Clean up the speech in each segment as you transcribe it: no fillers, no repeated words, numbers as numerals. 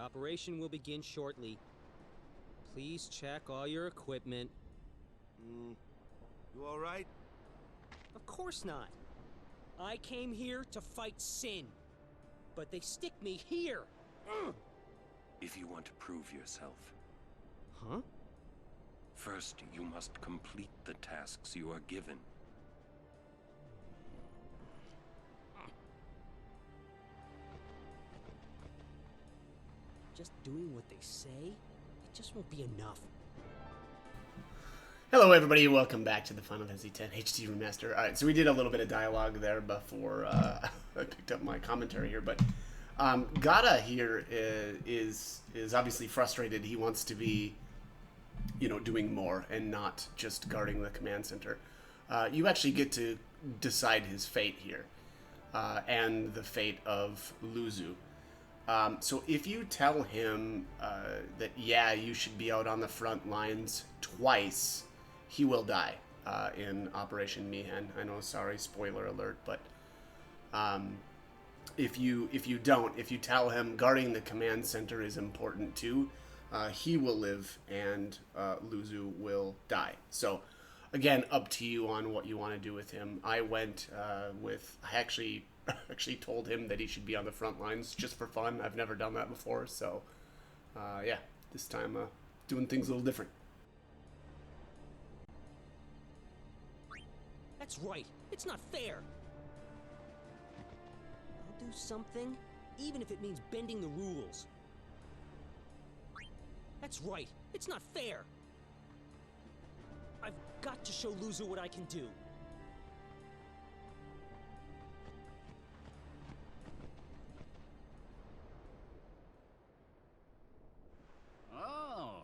operation will begin shortly. Please check all your equipment. You alright? Of course not. I came here to fight Sin. But they stick me here. If you want to prove yourself, Huh? first you must complete the tasks you are given. Just doing what they say, it just won't be enough. Hello everybody, welcome back to the Final Fantasy X HD Remaster. Alright, so we did a little bit of dialogue there before I picked up my commentary here, but Gata here is obviously frustrated. He wants to be, doing more and not just guarding the command center. You actually get to decide his fate here, and the fate of Luzu. So if you tell him that, yeah, you should be out on the front lines twice, he will die in Operation Mihen. I know, sorry, spoiler alert, but if you tell him guarding the command center is important too, he will live and Luzu will die. So again, up to you on what you want to do with him. I went I actually told him that he should be on the front lines just for fun. I've never done that before, so yeah, this time doing things a little different. That's right. It's not fair. I'll do something, even if it means bending the rules. That's right. It's not fair. I've got to show Luzu what I can do. Oh.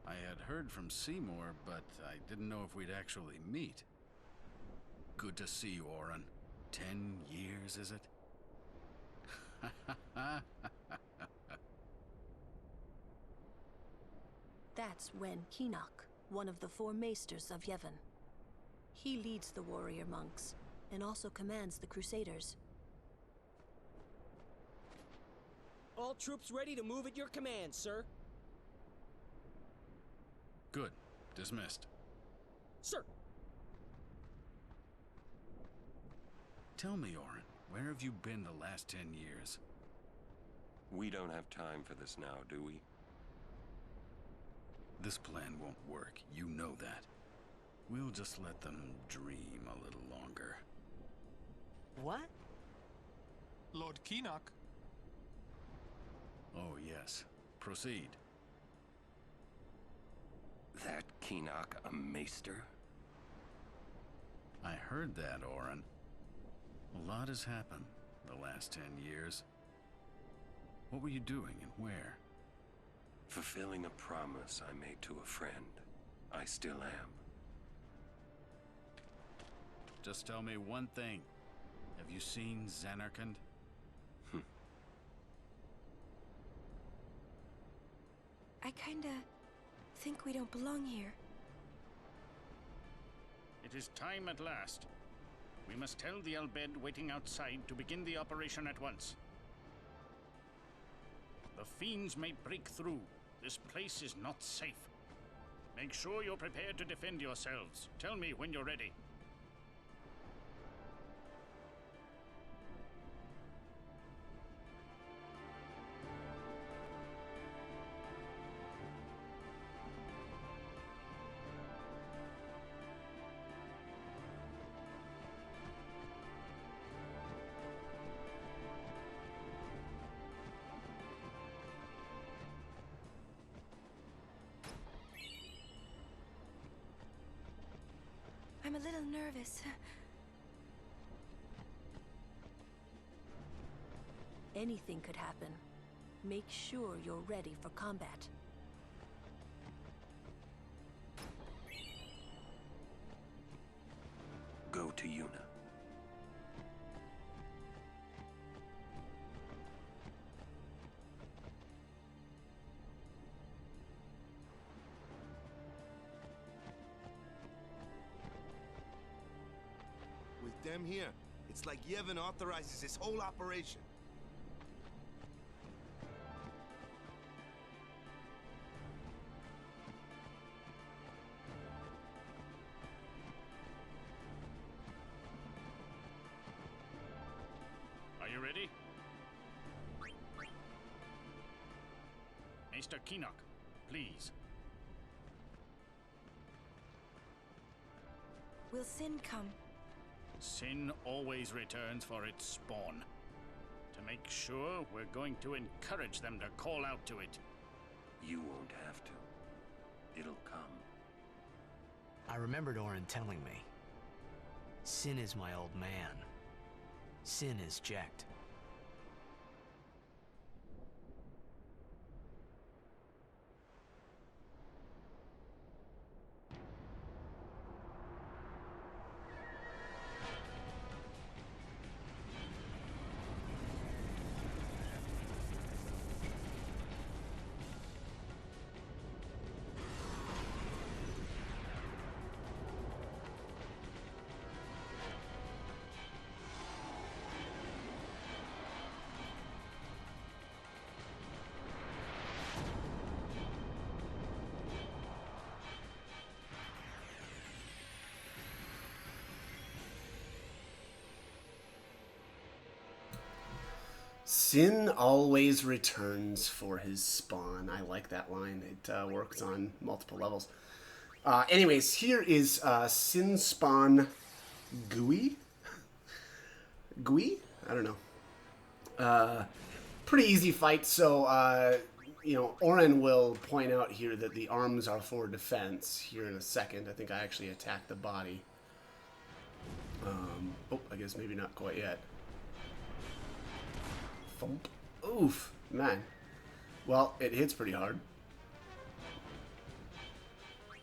I had heard from Seymour, but I didn't know if we'd actually meet. Good to see you, Oren. 10 years, is it? That's Wen Kinok, one of the four maesters of Yevon. He leads the warrior monks, and also commands the Crusaders. All troops ready to move at your command, sir. Good. Dismissed. Sir. Tell me, Oren, where have you been the last 10 years? We don't have time for this now, do we? This plan won't work, you know that. We'll just let them dream a little longer. What? Lord Kinok. Oh, yes. Proceed. That Kinok a maester? I heard that, Oren. A lot has happened the last 10 years. What were you doing and where? Fulfilling a promise I made to a friend. I still am. Just tell me one thing. Have you seen Zanarkand? I kinda think we don't belong here. It is time at last. We must tell the Al-Bhed waiting outside to begin the operation at once. The fiends may break through. This place is not safe. Make sure you're prepared to defend yourselves. Tell me when you're ready. I'm a little nervous. Anything could happen. Make sure you're ready for combat. Go to Yuna. With them here, It's like Yevon authorizes this whole operation. Are you ready? Mr. Keenock, please. Will Sin come? Sin always returns for its spawn. To make sure, we're going to encourage them to call out to it. You won't have to. It'll come. I remembered Orin telling me. Sin is my old man. Sin is Jekt. Sin always returns for his spawn. I like that line. It works on multiple levels. Anyways, here is Sinspawn GUI? GUI? I don't know. Pretty easy fight. So, you know, Orin will point out here that the arms are for defense here in a second. I think I actually attacked the body. Oh, I guess maybe not quite yet. Thump. Oof, man. Well, it hits pretty hard.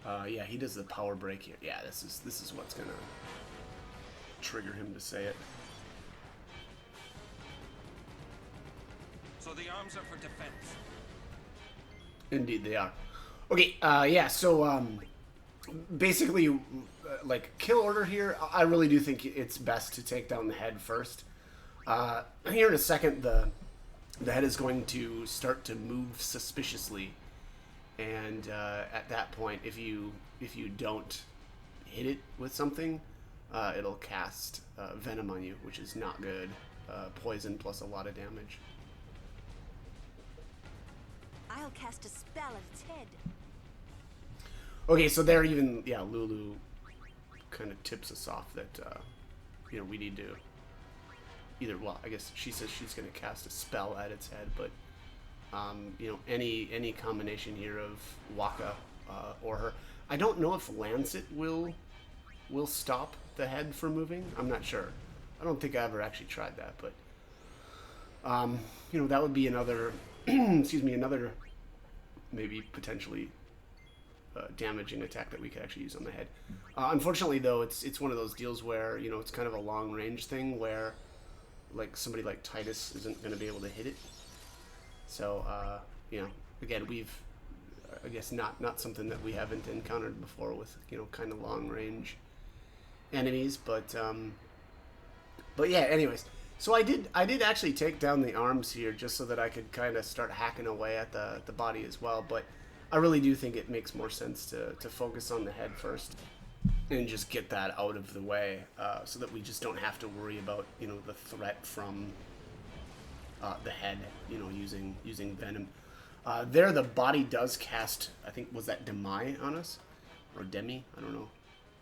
Yeah, he does the power break here. Yeah, this is what's gonna trigger him to say it. So the arms are for defense. Indeed, they are. Okay, yeah. So, basically, like kill order here. I really do think it's best to take down the head first. Here in a second, the head is going to start to move suspiciously, and at that point, if you don't hit it with something, it'll cast venom on you, which is not good. Poison plus a lot of damage. I'll cast a spell at its head. Okay, so there even Lulu kind of tips us off that you know, we need to. Well, I guess she says she's going to cast a spell at its head, but you know, any combination here of Waka or her. I don't know if Lancet will stop the head from moving. I'm not sure. I don't think I ever actually tried that, but you know, that would be another excuse me, another maybe potentially damaging attack that we could actually use on the head. Unfortunately, though, it's one of those deals where, you know, it's kind of a long range thing where, like, somebody like Titus isn't going to be able to hit it. So, you know, again, I guess not something that we haven't encountered before with, you know, kind of long range enemies, but yeah, anyways. So I did actually take down the arms here just so that I could kind of start hacking away at the body as well, but I really do think it makes more sense to focus on the head first and just get that out of the way, so that we just don't have to worry about, you know, the threat from the head, you know, using venom. There, the body does cast, I think, was that Demi on us? Or Demi? I don't know.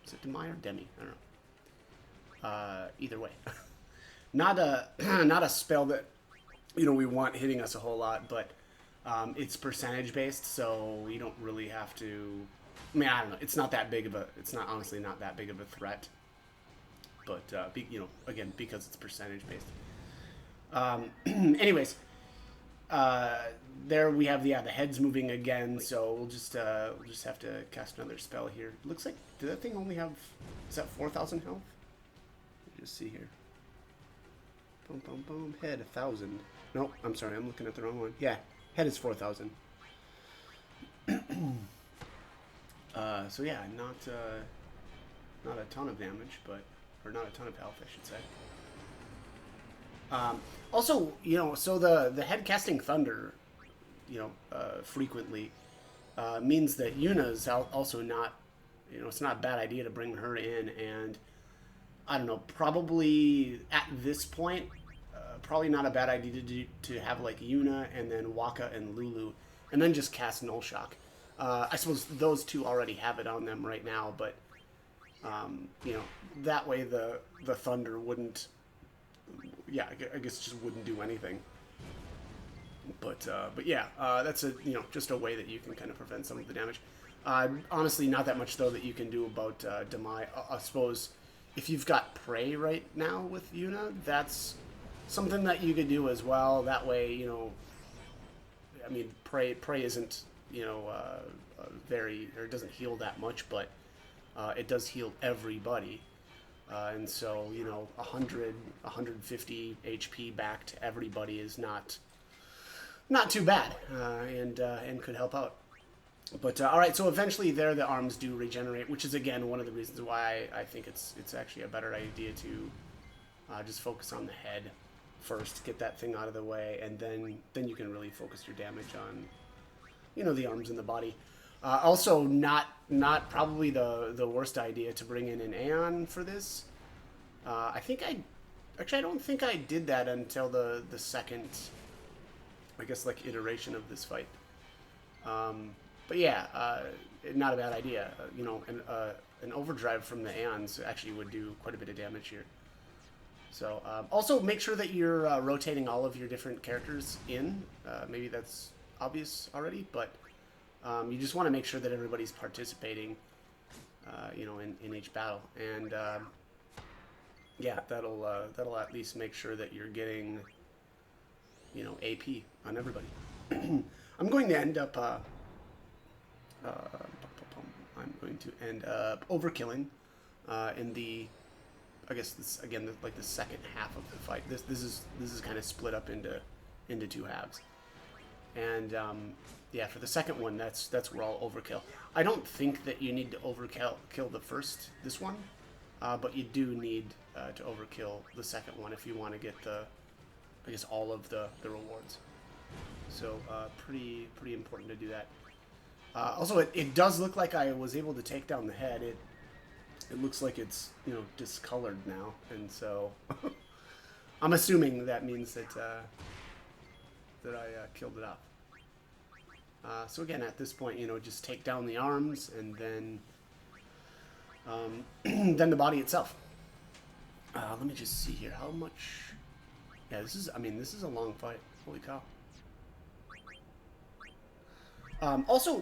Is it Demi or Demi? I don't know. Either way. Not a spell that, you know, we want hitting us a whole lot, but it's percentage based, so we don't really have to. I mean, I don't know. It's not that big of a. It's not honestly not that big of a threat. But you know, again, because it's percentage based. Anyways, there we have the head's moving again, so we'll just have to cast another spell here. Looks like, did that thing only have? Is that 4,000 health? Just see here. Boom, boom, boom. Head 1,000. Nope, I'm sorry, I'm looking at the wrong one. Yeah, head is 4,000. So yeah, not a ton of damage, but, or not a ton of health, I should say. Also, so the head casting thunder, frequently means that Yuna's also not, it's not a bad idea to bring her in, and I don't know, probably at this point, probably not a bad idea to have like Yuna and then Waka and Lulu, and then just cast Null Shock. I suppose those two already have it on them right now, but that way the thunder wouldn't, I guess just wouldn't do anything. But yeah, that's just a way that you can kind of prevent some of the damage. Honestly, not that much though that you can do about Demai. I suppose if you've got Prey right now with Yuna, that's something that you could do as well. That way, I mean, Prey isn't it doesn't heal that much, but it does heal everybody. And so, 100, 150 HP back to everybody is not too bad, and could help out. But all right, so eventually the arms do regenerate, which is again one of the reasons why I think it's actually a better idea to just focus on the head first, get that thing out of the way, and then you can really focus your damage on the arms and the body. Also, not probably the worst idea to bring in an Aeon for this. I don't think I did that until the second, I guess, like iteration of this fight. But yeah, not a bad idea. An overdrive from the Aeons actually would do quite a bit of damage here. So also make sure that you're rotating all of your different characters in. Maybe that's obvious already, but you just want to make sure that everybody's participating, in each battle, and yeah, that'll at least make sure that you're getting, AP on everybody. I'm going to end up, overkilling in the, I guess this again, like the second half of the fight. This is kind of split up into two halves, and yeah, for the second one, that's where I'll overkill. I don't think that you need to kill this one, but you do need to overkill the second one if you want to get I guess all of the rewards. So pretty important to do that. Also, it does look like I was able to take down the head. It looks like it's discolored now, and so I'm assuming that means that I killed it off. So again, at this point, just take down the arms and then then the body itself. Let me just see here how much. Yeah, this is a long fight. Holy cow. Also,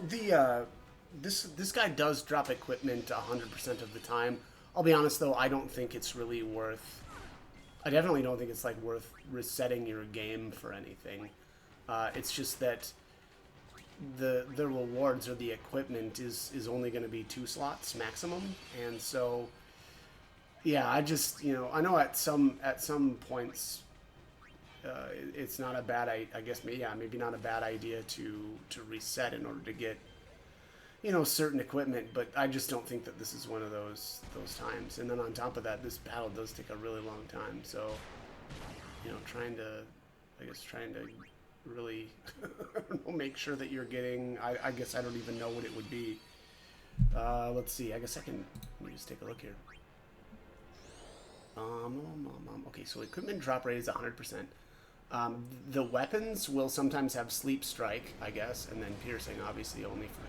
this guy does drop equipment 100% of the time. I'll be honest though, I don't think it's really worth. I definitely don't think it's like worth resetting your game for anything. It's just that the rewards or the equipment is only going to be 2 slots maximum, and so yeah, I just I know at some points it's not a bad I guess maybe not a bad idea to reset in order to get certain equipment, but I just don't think that this is one of those times. And then on top of that, this battle does take a really long time, so trying to really I don't know, make sure that you're getting, I guess I don't even know what it would be. Let's see, I guess let me just take a look here. Okay, so equipment drop rate is 100%. The weapons will sometimes have sleep strike, I guess, and then piercing, obviously only for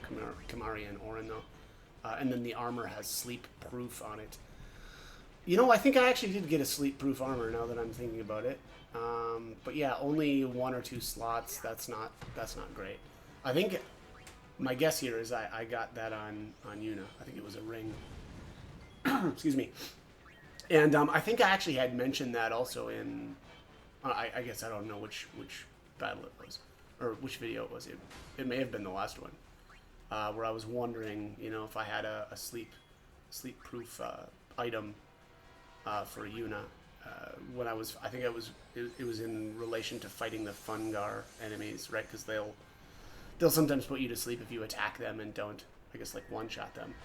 Kamari and Orin though. And then the armor has sleep proof on it. I think I actually did get a sleep proof armor now that I'm thinking about it. But yeah, only 1 or 2 slots. That's not great. I think my guess here is I got that on Yuna. I think it was a ring. Excuse me. And I think I actually had mentioned that also in. I guess I don't know which battle it was, or which video it was. It may have been the last one, where I was wondering, if I had a sleep proof item for Yuna. When I think it was in relation to fighting the Fungar enemies, right? Because they'll sometimes put you to sleep if you attack them and don't, I guess, like one-shot them.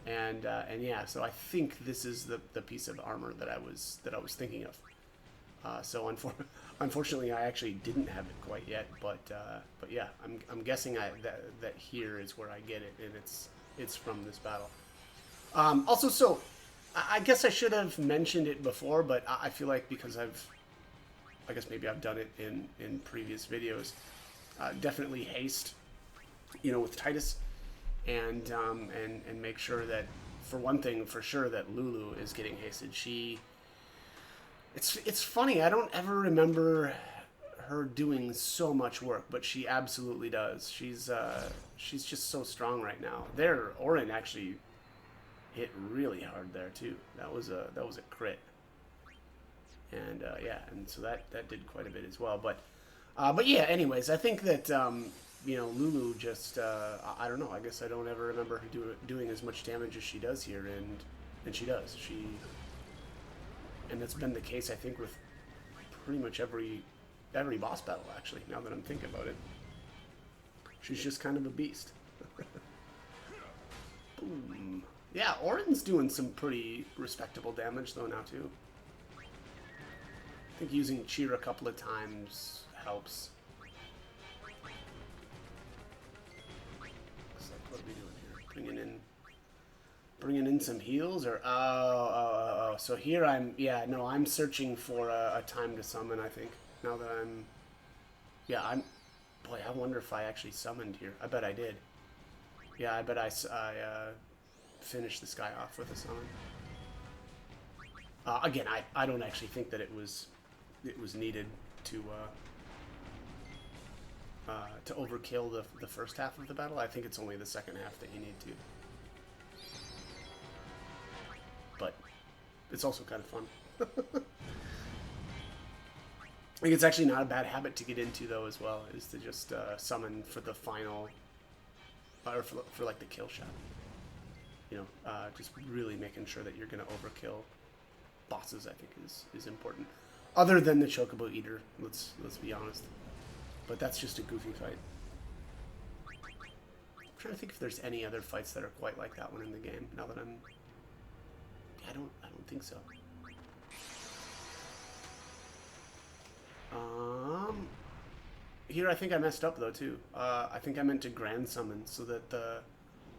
And yeah, so I think this is the piece of armor that I was thinking of. So unfortunately, I actually didn't have it quite yet. But yeah, I'm guessing that here is where I get it, and it's from this battle. Also, so I guess I should have mentioned it before, but I feel like because I guess maybe I've done it in previous videos. Definitely haste, with Titus, and make sure that, for one thing, for sure, that Lulu is getting hasted. It's funny, I don't ever remember her doing so much work, but she absolutely does. She's just so strong right now. There, Orin actually hit really hard there too. That was a crit, and yeah, and so that did quite a bit as well. But yeah, anyways, I think that Lulu just I don't know. I guess I don't ever remember her doing as much damage as she does here, and she does. And that's been the case, I think, with pretty much every boss battle, actually, now that I'm thinking about it. She's just kind of a beast. Boom. Yeah, Orin's doing some pretty respectable damage, though, now, too. I think using Cheer a couple of times helps. Looks like, what are we doing here? Bringing in some heals, or oh. So here I'm searching for a time to summon. I think now that boy, I wonder if I actually summoned here. I bet I did. Yeah, I bet I finished this guy off with a summon. Again, I don't actually think that it was needed to overkill the first half of the battle. I think it's only the second half that you need to. But it's also kind of fun. I think it's actually not a bad habit to get into, though, as well, is to just summon for the final, or for like the kill shot. Just really making sure that you're going to overkill bosses, I think, is important. Other than the Chocobo Eater, let's be honest. But that's just a goofy fight. I'm trying to think if there's any other fights that are quite like that one in the game, now that I'm... I don't think so. Here I think I messed up though too. I think I meant to grand summon so that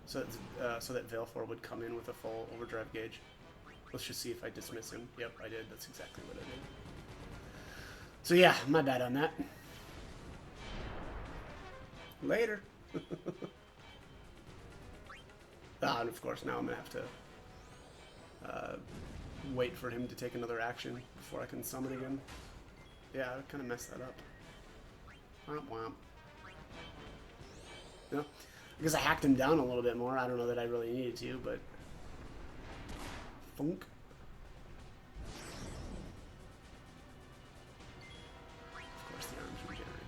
Valefor would come in with a full overdrive gauge. Let's just see if I dismiss him. Yep, I did. That's exactly what I did. So yeah, my bad on that. Later. And of course now I'm gonna have to wait for him to take another action before I can summon again. Yeah, I kind of messed that up. Womp womp. No, because I hacked him down a little bit more. I don't know that I really needed to, but... Funk. Of course the arms regenerated.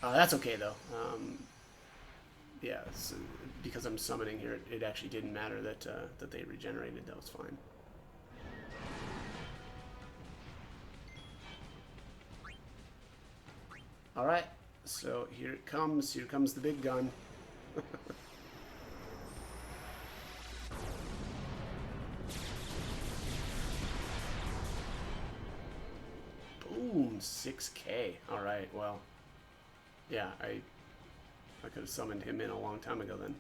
That's okay, though. Yeah, so because I'm summoning here, it actually didn't matter that they regenerated. That was fine. All right, so here it comes. Here comes the big gun. Boom, 6K. All right, well, yeah, I could have summoned him in a long time ago then.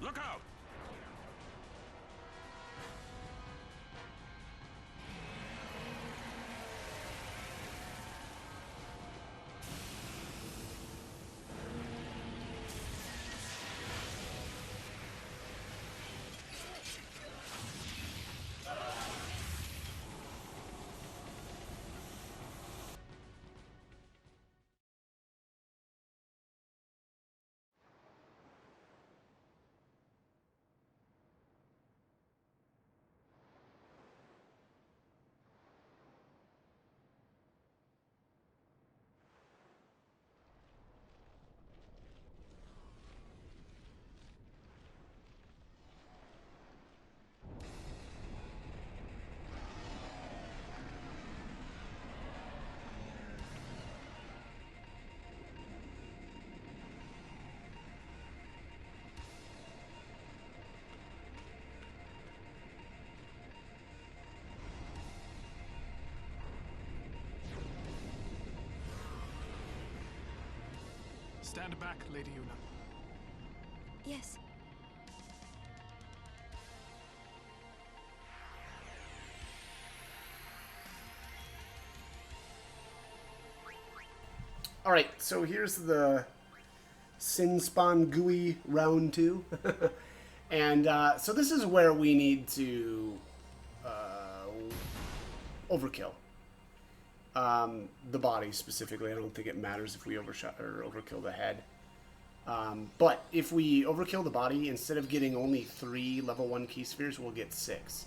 Look out! Stand back, Lady Yuna. Yes. Alright, so here's the Sinspawn GUI round 2. And so this is where we need to overkill. The body specifically. I don't think it matters if we overshot or overkill the head. But if we overkill the body, instead of getting only 3 level 1 key spheres, we'll get 6.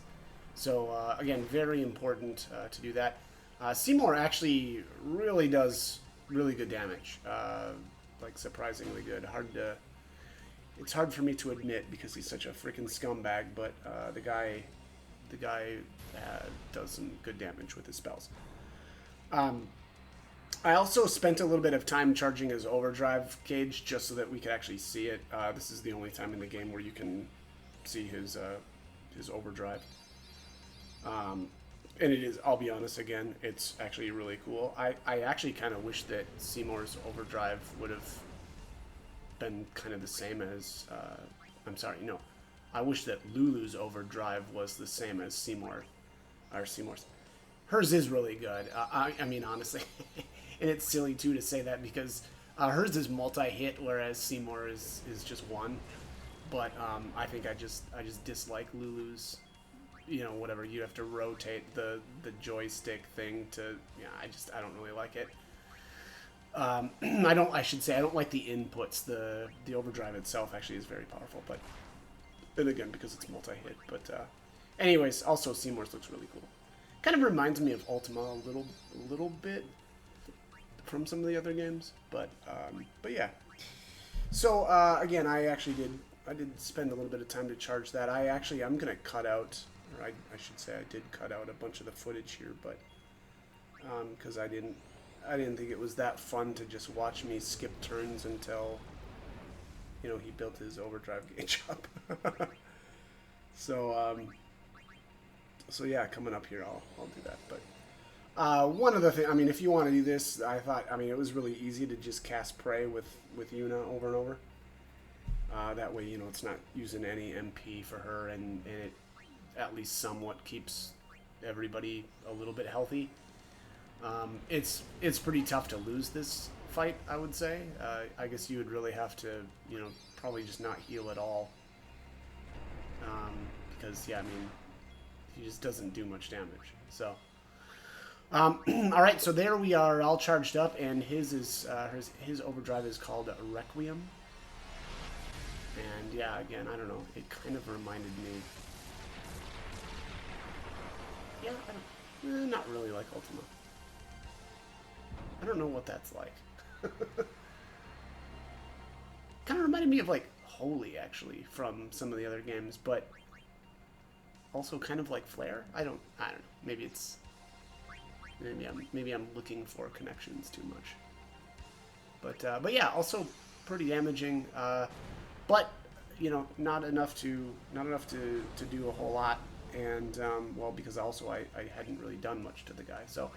So again, very important to do that. Seymour actually really does really good damage. Like surprisingly good. It's hard for me to admit because he's such a freaking scumbag, but the guy does some good damage with his spells. I also spent a little bit of time charging his overdrive gauge just so that we could actually see it. This is the only time in the game where you can see his overdrive. And it is, I'll be honest again, it's actually really cool. I actually kind of wish that Seymour's overdrive would have been kind of the same as, I'm sorry, no. I wish that Lulu's overdrive was the same as Seymour's. Hers is really good. I mean, honestly, and it's silly too to say that because hers is multi-hit, whereas Seymour is just one. But I think I just dislike Lulu's. You know, whatever, you have to rotate the joystick thing to, yeah, I don't really like it. I should say I don't like the inputs. The overdrive itself actually is very powerful, but then again, because it's multi-hit. But anyways, also Seymour's looks really cool. Kind of reminds me of Ultima a little bit from some of the other games, but yeah. So again, I did spend a little bit of time to charge that. I'm gonna cut out, or I should say I did cut out a bunch of the footage here, but because I didn't think it was that fun to just watch me skip turns until, you know, he built his overdrive gauge up. So yeah, coming up here, I'll do that. But one other thing, I mean, if you want to do this, I thought, I mean, it was really easy to just cast Prey with Yuna over and over. That way, you know, it's not using any MP for her, and it at least somewhat keeps everybody a little bit healthy. It's pretty tough to lose this fight, I would say. I guess you would really have to, you know, probably just not heal at all. Because, yeah, I mean, he just doesn't do much damage. So, alright, so there we are, all charged up, and his overdrive is called Requiem. And, yeah, again, I don't know, it kind of reminded me... Yeah, not really like Ultima. I don't know what that's like. Kind of reminded me of, like, Holy, actually, from some of the other games, but also kind of like Flare. I don't know. Maybe I'm looking for connections too much. But yeah, also pretty damaging. But you know, not enough to do a whole lot. And well, because also I hadn't really done much to the guy. So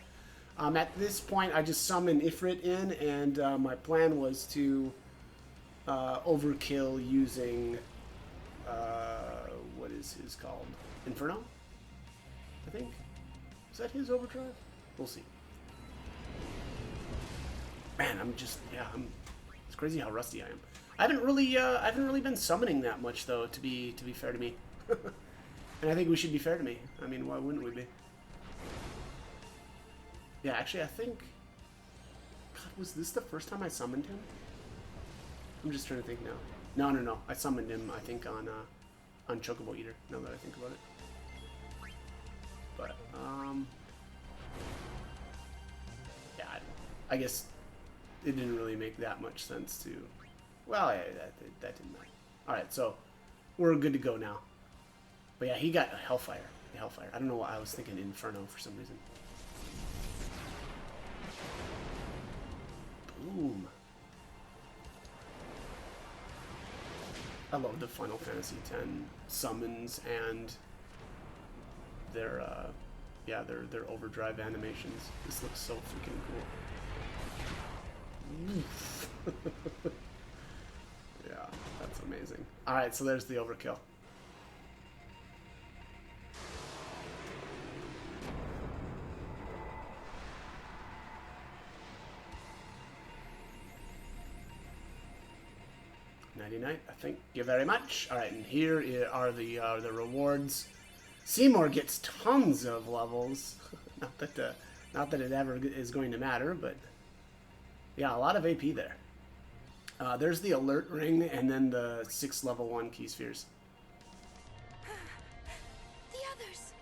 at this point, I just summoned Ifrit in, and my plan was to overkill using what is his called? Inferno? I think. Is that his overdrive? We'll see. Man, it's crazy how rusty I am. I haven't really been summoning that much though, to be fair to me. And I think we should be fair to me. I mean, why wouldn't we be? Yeah, actually, I think. God, was this the first time I summoned him? I'm just trying to think now. No. I summoned him, I think, on Chocobo Eater. Now that I think about it. But yeah, I guess it didn't really make that much sense to. Well, yeah, that didn't matter. All right, so we're good to go now. But yeah, he got Hellfire. The Hellfire. I don't know why I was thinking Inferno for some reason. Boom. I love the Final Fantasy X summons and their overdrive animations. This looks so freaking cool. Yeah, that's amazing. All right, so there's the overkill. $99, I thank you very much. All right, and here are the rewards. Seymour gets tons of levels. Not that it ever is going to matter, but yeah, a lot of AP there. There's the alert ring, and then the 6 level 1 key spheres. The others.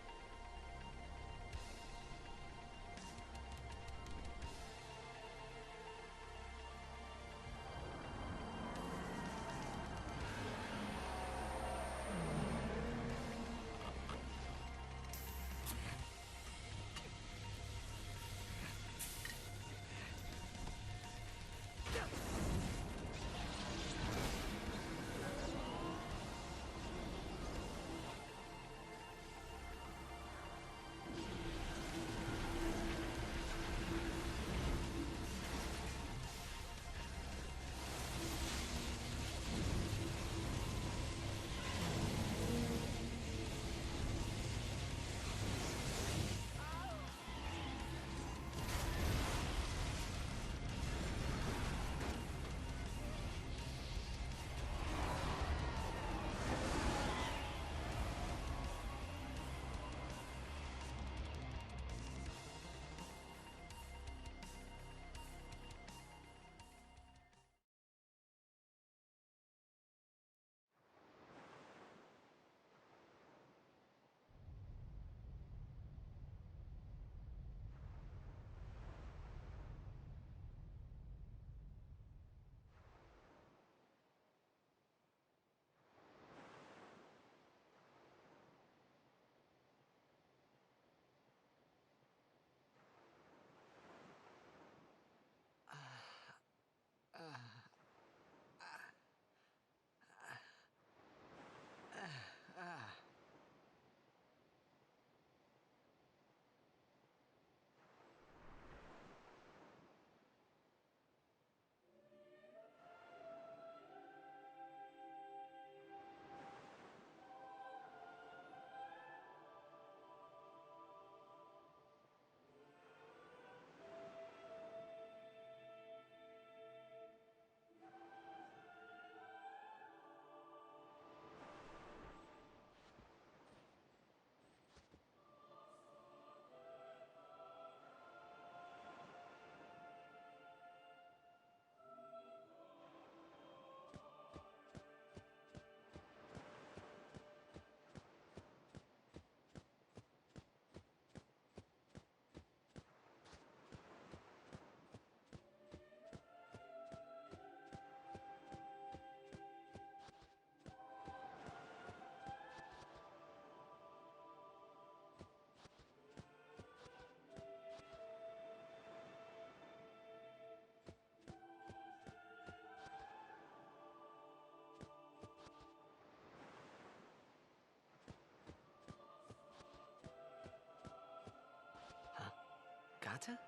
Gata?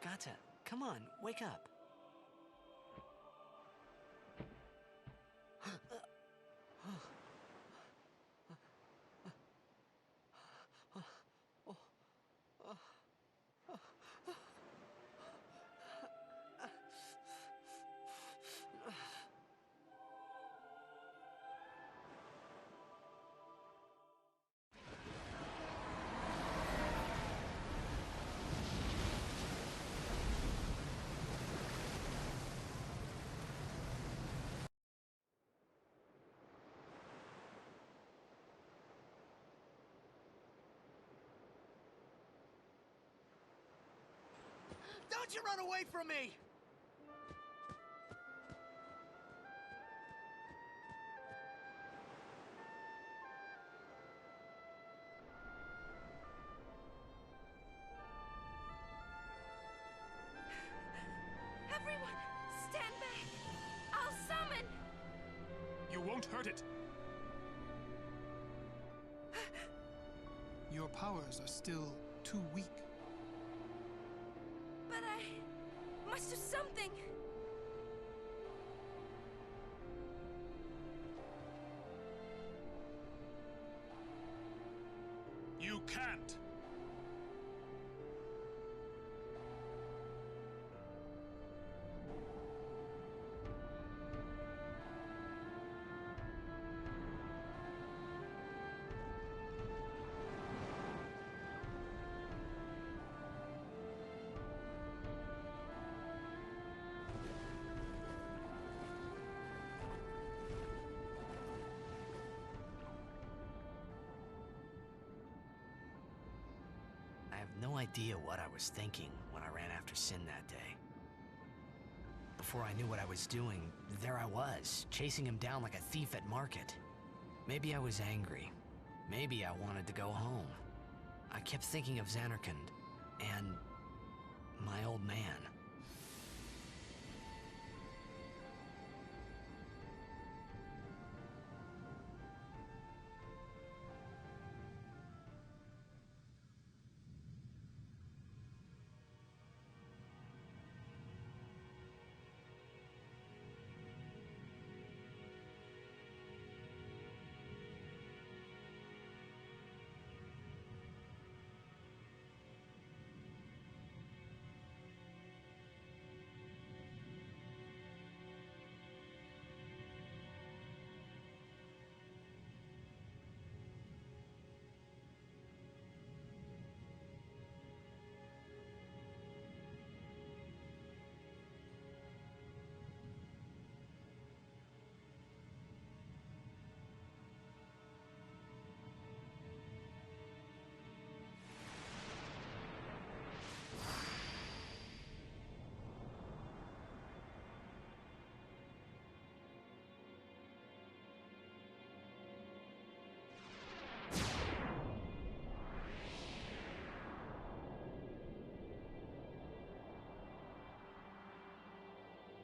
Gata, come on, wake up. Why'd you run away from me? Everyone, stand back! I'll summon! You won't hurt it. Your powers are still too weak. But I must do something. You can't. I have no idea what I was thinking when I ran after Sin that day. Before I knew what I was doing, there I was, chasing him down like a thief at market. Maybe I was angry. Maybe I wanted to go home. I kept thinking of Xanarkand and my old man.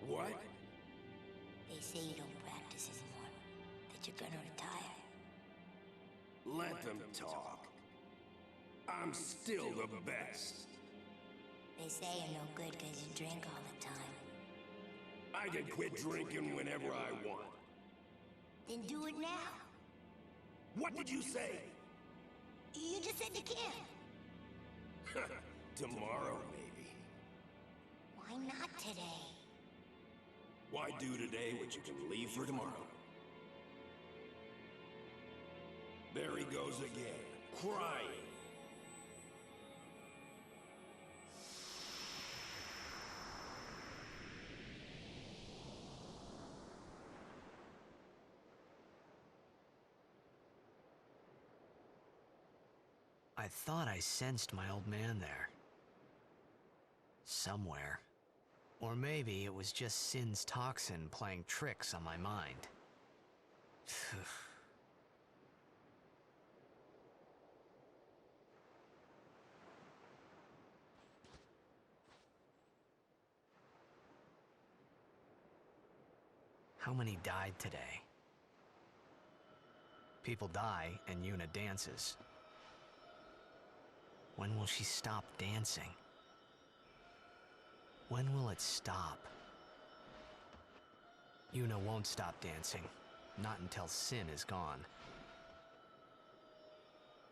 What? They say you don't practice anymore, that you're gonna retire. Let them talk. I'm still the best. They say you're no good because you drink all the time. I can quit drinking whenever I want. Then do it now. What did you say? You just said you can. Tomorrow, maybe. Why not today? Why do today what you can leave for tomorrow? There he goes again, crying. I thought I sensed my old man there. Somewhere. Or maybe it was just Sin's toxin playing tricks on my mind. How many died today? People die and Yuna dances. When will she stop dancing? When will it stop? Yuna won't stop dancing. Not until Sin is gone.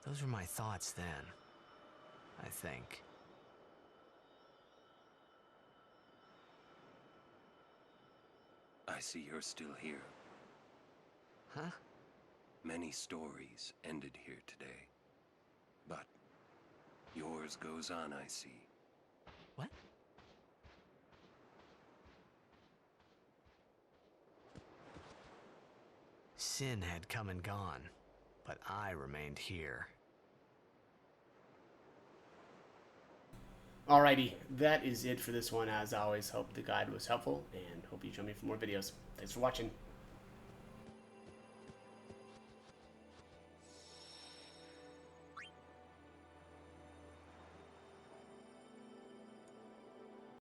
Those were my thoughts then, I think. I see you're still here. Huh? Many stories ended here today. But yours goes on, I see. What? Sin had come and gone, but I remained here. Alrighty, that is it for this one. As always, hope the guide was helpful, and hope you join me for more videos. Thanks for watching.